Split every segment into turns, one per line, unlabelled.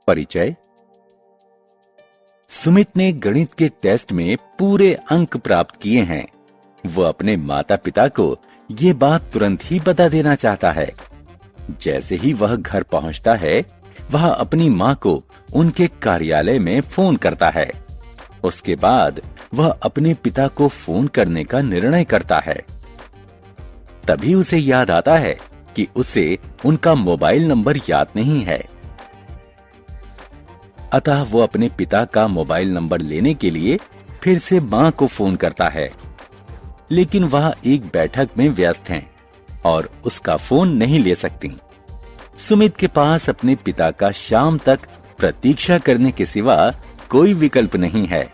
परिचय। सुमित ने गणित के टेस्ट में पूरे अंक प्राप्त किए हैं। वो अपने माता पिता को ये बात तुरंत ही बता देना चाहता है। जैसे ही वह घर पहुंचता है, वह अपनी मां को उनके कार्यालय में फोन करता है। उसके बाद वह अपने पिता को फोन करने का निर्णय करता है। तभी उसे याद आता है कि उसे उनका मोबाइल नंबर याद नहीं है। अतः वो अपने पिता का मोबाइल नंबर लेने के लिए फिर से मां को फोन करता है, लेकिन वह एक बैठक में व्यस्त हैं और उसका फोन नहीं ले सकती। सुमित के पास अपने पिता का शाम तक प्रतीक्षा करने के सिवा कोई विकल्प नहीं है।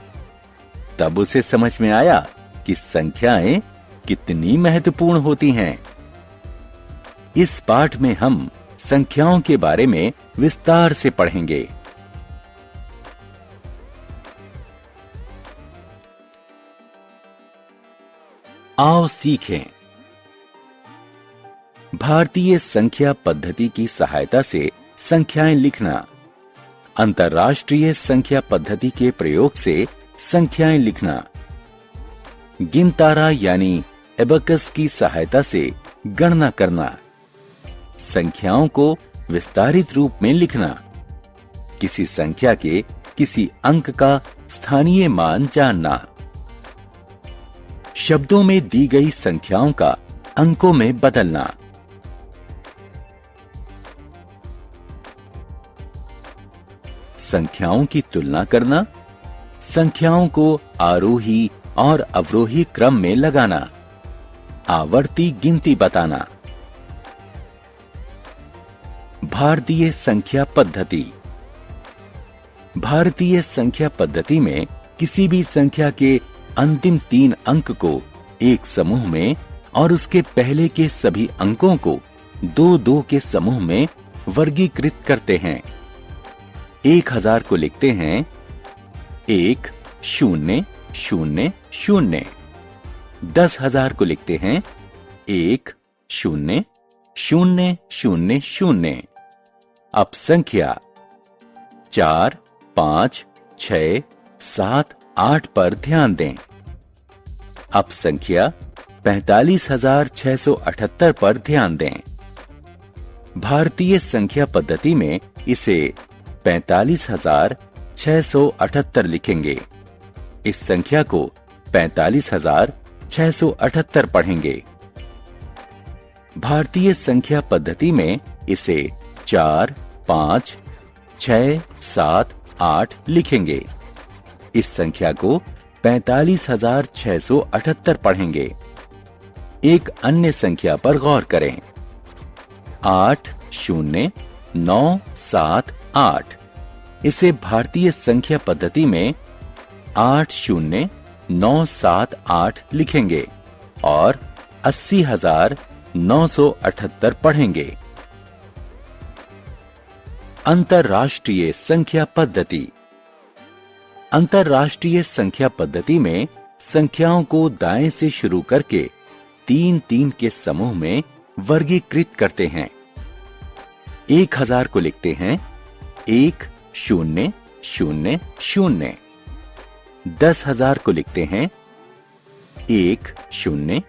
तब उसे समझ में आया कि संख्याएं कितनी महत्वपूर्ण होती हैं। इस पाठ में हम संख्याओं के बारे में विस्तार से पढ़ेंगे। आओ सीखें। भारतीय संख्या पद्धति की सहायता से संख्याएं लिखना। अंतर्राष्ट्रीय संख्या पद्धति के प्रयोग से संख्याएं लिखना। गिनतारा यानी एबकस की सहायता से गणना करना। संख्याओं को विस्तारित रूप में लिखना। किसी संख्या के किसी अंक का स्थानीय मान जानना। शब्दों में दी गई संख्याओं का अंकों में बदलना। संख्याओं की तुलना करना। संख्याओं को आरोही और अवरोही क्रम में लगाना। आवर्ती गिनती बताना। भारतीय संख्या पद्धति। भारतीय संख्या पद्धति में किसी भी संख्या के अंतिम 3 अंक को एक समूह में और उसके पहले के सभी अंकों को 2-2 के समूह में वर्गीकृत करते हैं। 1000 को लिखते हैं 1 0 0 0। 10,000 को लिखते हैं 1 0 0 0 0। अब संख्या 4 5 6 7 8 पर ध्यान दें। अब संख्या 45,678 पर ध्यान दें। भारतीय संख्या पद्धति में इसे 45,678 लिखेंगे। इस संख्या को 45,678 पढ़ेंगे। भारतीय संख्या पद्धति में इसे 4 5 6 7 8 लिखेंगे। इस संख्या को 45,678 पढ़ेंगे। एक अन्य संख्या पर गौर करें। 8 0 9 7 8। इसे भारतीय संख्या पद्धति में 8 0 9 7 8 लिखेंगे और 80,978 पढ़ेंगे। अंतर्राष्ट्रीय संख्या पद्धति। अंतर्राष्ट्रीय संख्या पद्धति में संख्याओं को दाएं से शुरू करके 3-3 के समूह में वर्गीकृत करते हैं। 1000 को लिखते हैं 1 0 0 0। 10,000 को लिखते हैं 1 0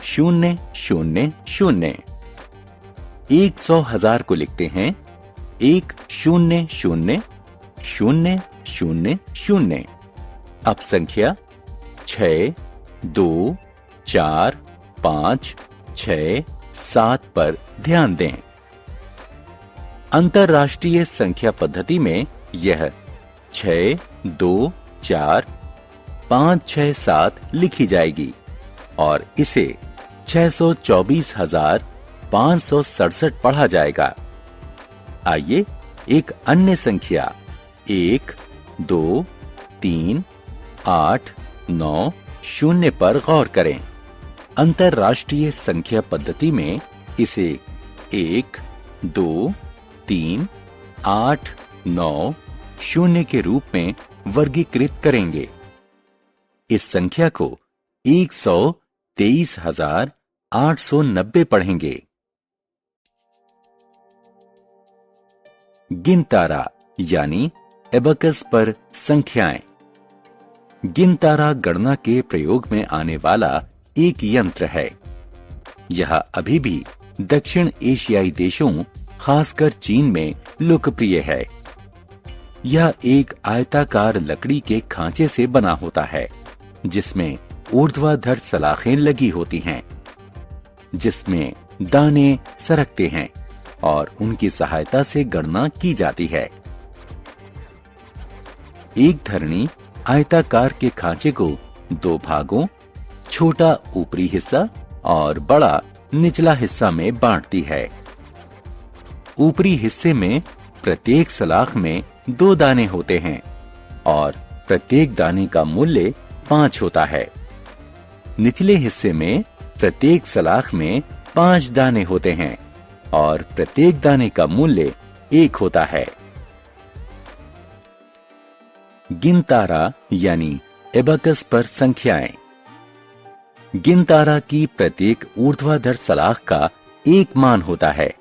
0 0 0। 100,000 को लिखते हैं 1 0 0 0 0 0। अब संख्या 6 2 4 5 6 7 पर ध्यान दें। अंतर्राष्ट्रीय संख्या पद्धति में यह 6 2 4 5 6 7 लिखी जाएगी और इसे 624,567 पढ़ा जाएगा। आइए एक अन्य संख्या 1 2 3 8 9 0 पर गौर करें। अंतर्राष्ट्रीय संख्या पद्धति में इसे 1 2 3 8 9 0 के रूप में वर्गीकृत करेंगे। इस संख्या को 123,890 पढ़ेंगे। गिनतारा यानी एबकस पर संख्याएं। गिनतारा गणना के प्रयोग में आने वाला एक यंत्र है। यह अभी भी दक्षिण एशियाई देशों, खासकर चीन में लोकप्रिय है। यह एक आयताकार लकड़ी के खांचे से बना होता है, जिसमें ऊर्ध्वाधर सलाखें लगी होती हैं, जिसमें दाने सरकते हैं और उनकी सहायता से गणना की जाती है। एक धरनी आयताकार के खांचे को दो भागों, छोटा ऊपरी हिस्सा और बड़ा निचला हिस्सा में बांटती है। ऊपरी हिस्से में प्रत्येक सलाख में 2 दाने होते हैं और प्रत्येक दाने का मूल्य 5 होता है। निचले हिस्से में प्रत्येक सलाख में 5 दाने होते हैं और प्रत्येक दाने का मूल्य 1 होता है। गिनतारा यानी एबकस पर संख्याएं। गिनतारा की प्रत्येक ऊर्ध्वाधर सलाख का एक मान होता है।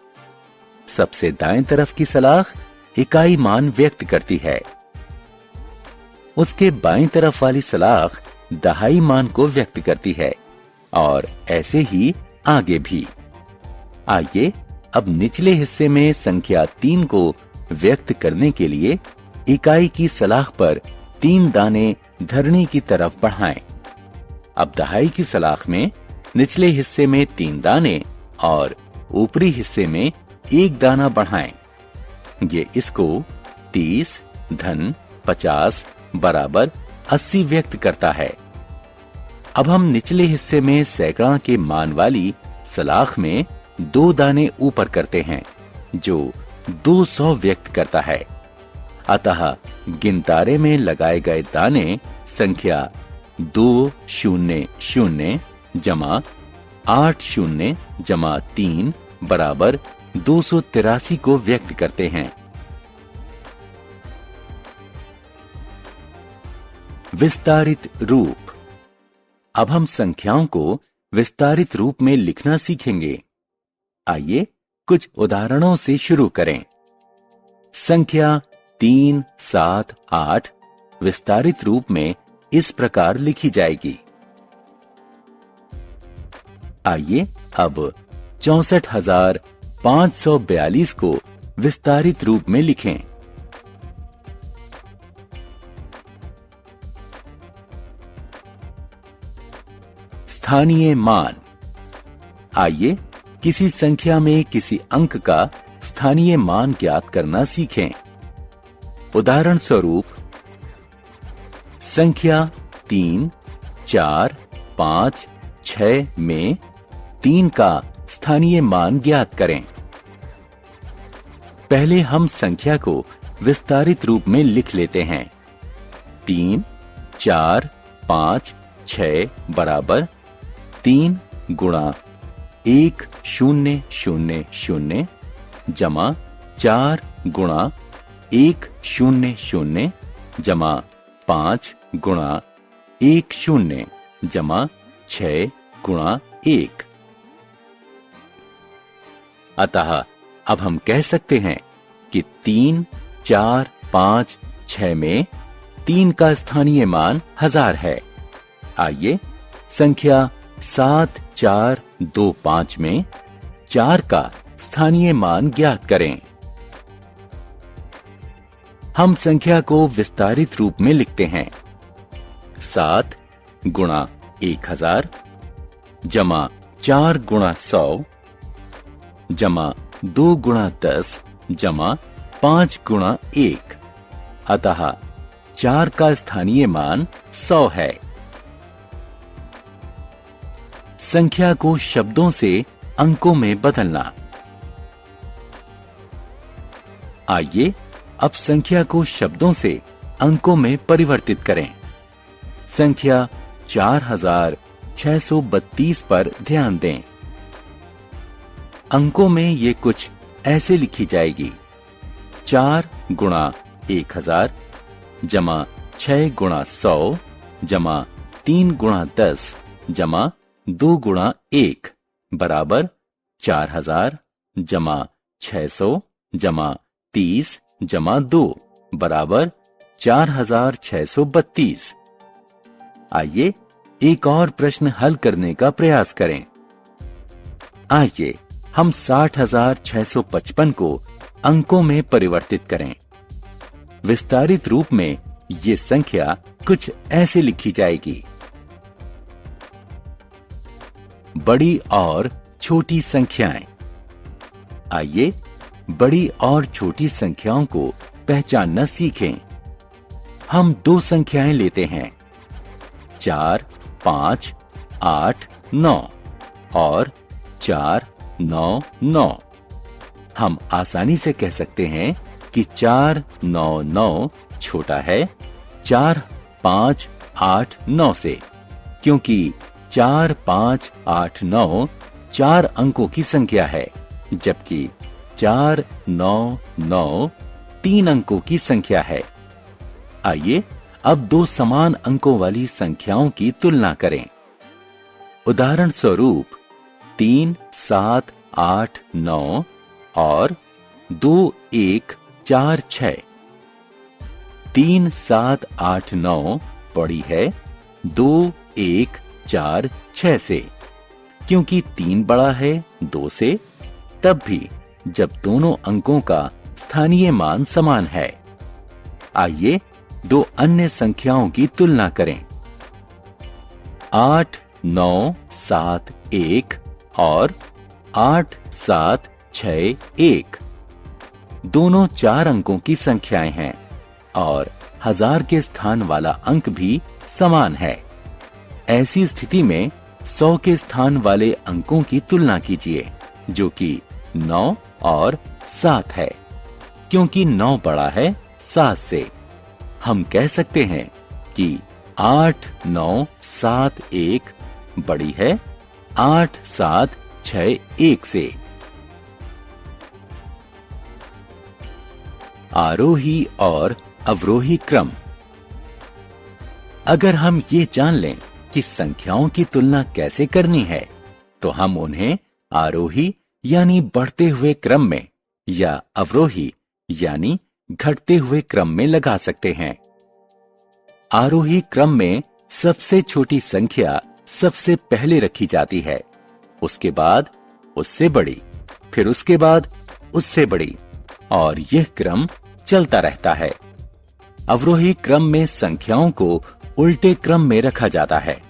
सबसे दाएं तरफ की सलाख इकाई मान व्यक्त करती है। उसके बाईं तरफ वाली सलाख दहाई मान को व्यक्त करती है और ऐसे ही आगे भी। आइए अब निचले हिस्से में संख्या 3 को व्यक्त करने के लिए इकाई की सलाख पर 3 दाने धरनी की तरफ बढ़ाएं। अब दहाई की सलाख में निचले हिस्से में 3 दाने और ऊपरी हिस्से में 1 दाना बढ़ाएं। ये इसको 30 धन 50 बराबर 80 व्यक्त करता है। अब हम निचले हिस्से में सैकड़ा के मान वाली सलाख में 2 दाने ऊपर करते हैं, जो 200 व्यक्त करता है। अतः गिनतारे में लगाए गए दाने संख्या 200 जमा 80 जमा 3 बराबर 283 को व्यक्त करते हैं। विस्तारित रूप। अब हम संख्याओं को विस्तारित रूप में लिखना सीखेंगे। आइए कुछ उदाहरणों से शुरू करें। संख्या 3, 7, 8 विस्तारित रूप में इस प्रकार लिखी जाएगी। आइए अब 64,542 को विस्तारित रूप में लिखें। स्थानीय मान। आइए किसी संख्या में किसी अंक का स्थानीय मान ज्ञात करना सीखें। उदाहरण स्वरूप संख्या 3, 4, 5, 6 में 3 का स्थानीय मान ज्ञात करें। पहले हम संख्या को विस्तारित रूप में लिख लेते हैं। 3, 4, 5, 6 बराबर 3 गुणा 1000 जमा 4 गुणा 100 जमा 5 गुणा 10 जमा 6 गुणा 1। अतः अब हम कह सकते हैं कि 3, 4, 5, 6 में 3 का स्थानीय मान 1000 है। आइए संख्या 7, 4, 2, 5 में 4 का स्थानीय मान ज्ञात करें। हम संख्या को विस्तारित रूप में लिखते हैं। 7 गुणा 1000 जमा 4 गुणा 100 जमा 2 गुणा 10 जमा 5 गुणा 1। अतः 4 का स्थानीय मान 100 है। संख्या को शब्दों से अंकों में बदलना। आइए अब संख्या को शब्दों से अंकों में परिवर्तित करें। संख्या 4632 पर ध्यान दें। अंकों में ये कुछ ऐसे लिखी जाएगी। 4 गुणा 1000 जमा 6 गुणा 100 जमा 3 गुणा 10 जमा 2 गुणा 1 बराबर 4000 जमा 600 जमा 30 जमा 2 बराबर 4632। आइए एक और प्रश्न हल करने का प्रयास करें। आइए हम 60,655 को अंकों में परिवर्तित करें। विस्तारित रूप में ये संख्या कुछ ऐसे लिखी जाएगी। बड़ी और छोटी संख्याएं। आइए बड़ी और छोटी संख्याओं को पहचानना सीखें। हम दो संख्याएं लेते हैं, 4, 5, 8, 9 और 4, 9, 9। हम आसानी से कह सकते हैं कि 4, 9, 9 छोटा है 4, 5, 8, 9 से, क्योंकि 4, 5, 8, 9 4 अंकों की संख्या है, जबकि 4, 9, 9 3 अंकों की संख्या है। आइए अब दो समान अंकों वाली संख्याओं की तुलना करें। उदाहरण स्वरूप 3, 7, 8, 9 और 2, 1, 4, 6। 3, 7, 8, 9 बड़ी है 2, 1, 4, 6 से, क्योंकि 3 बड़ा है 2 से, तब भी जब दोनों अंकों का स्थानीय मान समान है। आइए दो अन्य संख्याओं की तुलना करें। 8, 9, 7, 1 और 8, 7, 6, 1 दोनों 4 अंकों की संख्याएं हैं और 1000 के स्थान वाला अंक भी समान है। ऐसी स्थिति में 100 के स्थान वाले अंकों की तुलना कीजिए, जो कि 9 और 7 है। क्योंकि 9 बड़ा है 7 से, हम कह सकते हैं कि 8, 9, 7, 1 बड़ी है 8, 7, 6, 1 से। आरोही और अवरोही क्रम। अगर हम ये जान लें कि संख्याओं की तुलना कैसे करनी है, तो हम उन्हें आरोही यानी बढ़ते हुए क्रम में या अवरोही यानी घटते हुए क्रम में लगा सकते हैं। आरोही क्रम में सबसे छोटी संख्या सबसे पहले रखी जाती है, उसके बाद उससे बड़ी, फिर उसके बाद उससे बड़ी, और यह क्रम चलता रहता है। अवरोही क्रम में संख्याओं को उल्टे क्रम में रखा जाता है,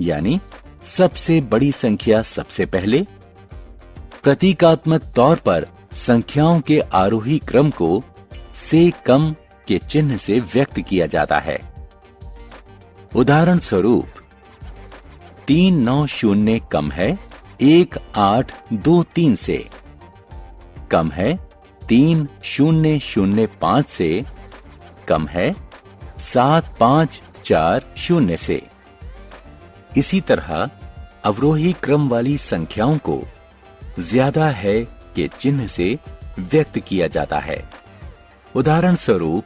यानी सबसे बड़ी संख्या सबसे पहले। प्रतीकात्मक तौर पर संख्याओं के आरोही क्रम को से कम के चिन्ह से व्यक्त किया जाता है। उदाहरण स्वरूप 390 कम है 1823 से, कम है 3005 से, कम है 7540 से। इसी तरह अवरोही क्रम वाली संख्याओं को ज्यादा है के चिन्ह से व्यक्त किया जाता है। उदाहरण स्वरूप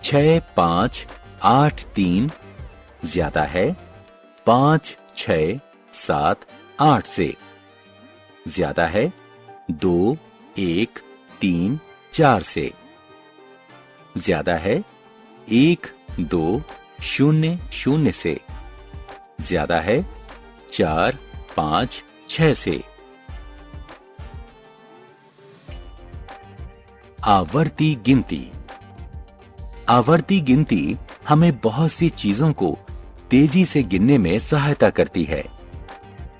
6, 5, 8, 3 ज्यादा है 5, 6, 7, 8 से, ज्यादा है 2, 1, 3, 4 से, ज्यादा है 1, 2, 0, 0 से, ज्यादा है 4, 5, 6 से। आवर्ती गिनती। आवर्ती गिनती हमें बहुत सी चीजों को तेजी से गिनने में सहायता करती है।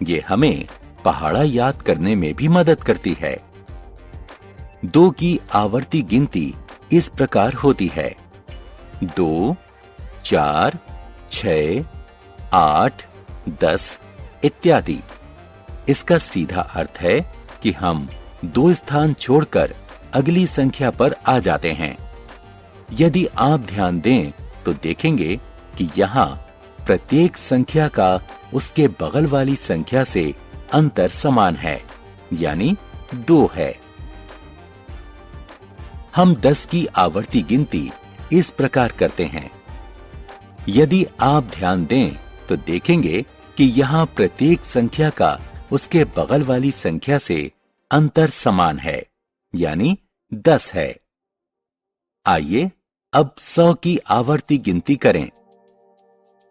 ये हमें पहाड़ा याद करने में भी मदद करती है। 2 की आवर्ती गिनती इस प्रकार होती है: 2, 4, 6, 8, 10 इत्यादि। इसका सीधा अर्थ है कि हम 2 स्थान छोड़कर अगली संख्या पर आ जाते हैं। यदि आप ध्यान दें तो देखेंगे कि यहाँ प्रत्येक संख्या का उसके बगल वाली संख्या से अंतर समान है, यानी 2 है। हम 10 की आवर्ती गिनती इस प्रकार करते हैं। यदि आप ध्यान दें तो देखेंगे कि यहाँ प्रत्येक संख्या का उसके बगल वाली संख्या से अंतर समान है, यानी 10 है। आइए अब 100 की आवर्ती गिनती करें।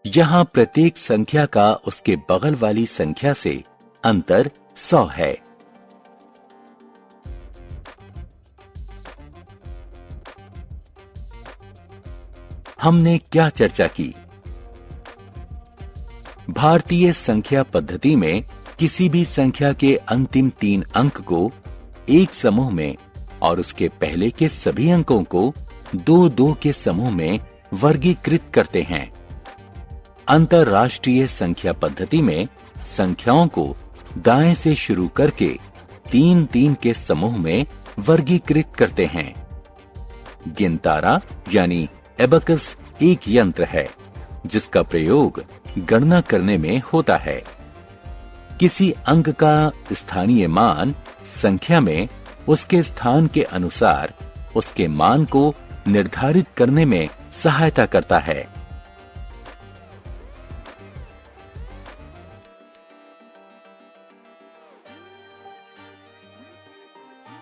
यहां प्रत्येक संख्या का उसके बगल वाली संख्या से अंतर 100 है। हमने क्या चर्चा की? भारतीय संख्या पद्धति में किसी भी संख्या के अंतिम 3 अंक को एक समूह में और उसके पहले के सभी अंकों को 2-2 के समूह में वर्गीकृत करते हैं। अंतरराष्ट्रीय संख्या पद्धति में संख्याओं को दाएं से शुरू करके 3-3 के समूह में वर्गीकृत करते हैं। गिनतारा यानी एबकस एक यंत्र है जिसका प्रयोग गणना करने में होता है। किसी अंक का स्थानीय मान संख्या में उसके स्थान के अनुसार उसके मान को निर्धारित करने में सहायता करता है।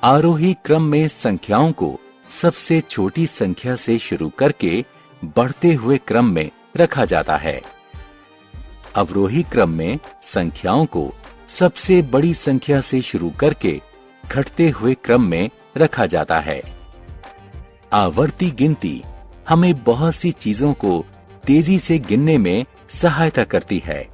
आरोही क्रम में संख्याओं को सबसे छोटी संख्या से शुरू करके बढ़ते हुए क्रम में रखा जाता है। अवरोही क्रम में संख्याओं को सबसे बड़ी संख्या से शुरू करके घटते हुए क्रम में रखा जाता है। आवर्ती गिनती हमें बहुत सी चीजों को तेजी से गिनने में सहायता करती है।